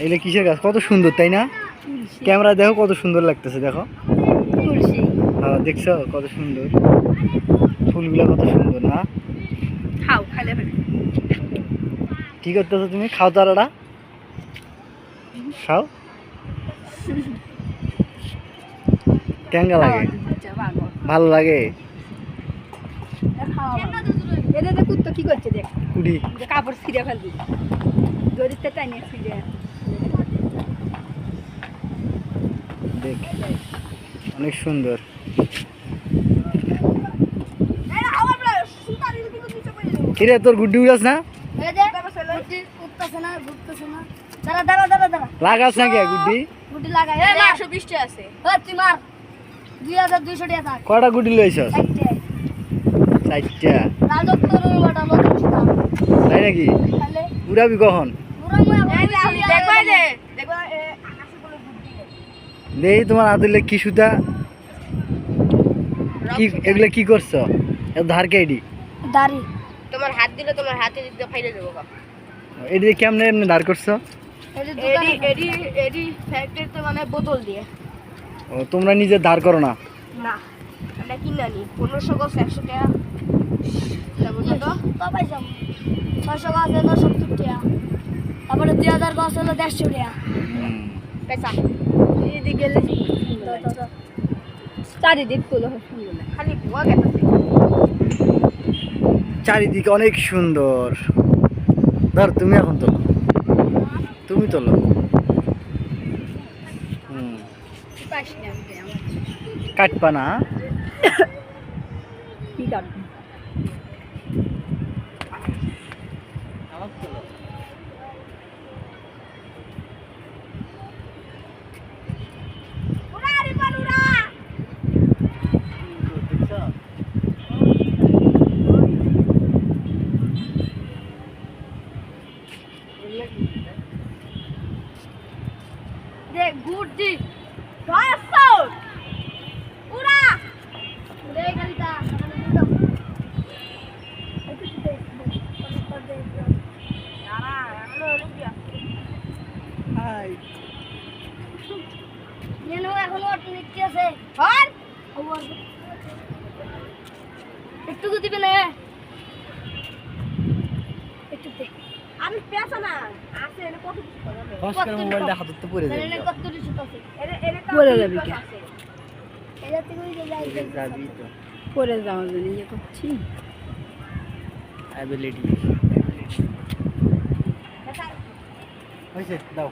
এগুলো কিসের গাছ? কত সুন্দর তাই না? ক্যামেরা দেখো কত সুন্দর লাগতেছে, দেখো। হ্যাঁ দেখছো কত সুন্দর ফুলগুলো, কত সুন্দর না? খাও খাইলে কি করতেছো তুমি? খাও তারাটা, খাও। কেঙ্গা লাগে? ভালো লাগে? এদের কুত্তো কি করছে দেখ, কুড়ি কাপড় ছিঁড়ে ফেলবি, দড়িতে টাইনে ছিঁড়ে। দেখ অনেক সুন্দর। কিরে তোর গুড্ডি উড়াস না? লাগাস না কে গুড্ডি? কয়টা গুড্ডি লইছস? চারটা। তাই নাকি? উড়াবি কখন? দেখি তোমার হাতে কি সুতা, কি এগুলো কি করছো? ধার কেডি দাড়ি তোমার হাত দিলে তোমার হাতে দিতে ফাইলে দেবো। এটি কেমনে এমনি ধার করছো? এডি ফ্যাক্টরিতে মানে বোতল দিয়ে। ও তোমরা নিজে ধার করো না? না আমরা কিনে আনি। 1500 গজ 100 টাকা, তারপরে 600 গজ হলো 70 টাকা, তারপরে 2000 গজ হলো 150 টাকা। পয়সা এদিকে গেলে চারিদিক তুলো সুন্দর না, খালি ভুয়া গেছে। চারিদিকে অনেক সুন্দর। ধর তুমি এখন তোলো, তুমি তোলো। কাটবা না? কি কাটবে? দেখ গুড্ডি গাছটা উড়া উড়ে গাড়িটা একটু দিবে না, একটু দে। আমি পেছা না আছে এনে কত কিছু করা হবে। অস্কার মোবাইলটা হাতে তো পড়ে যাবে। এনে কত কিছু আছে, এনে পড়ে যাবে কি? এটা তুমি যে যাবি তো পড়ে যাওয়ার জন্য ইয়ে করছি। অ্যাবিলিটি হইছে, দাও।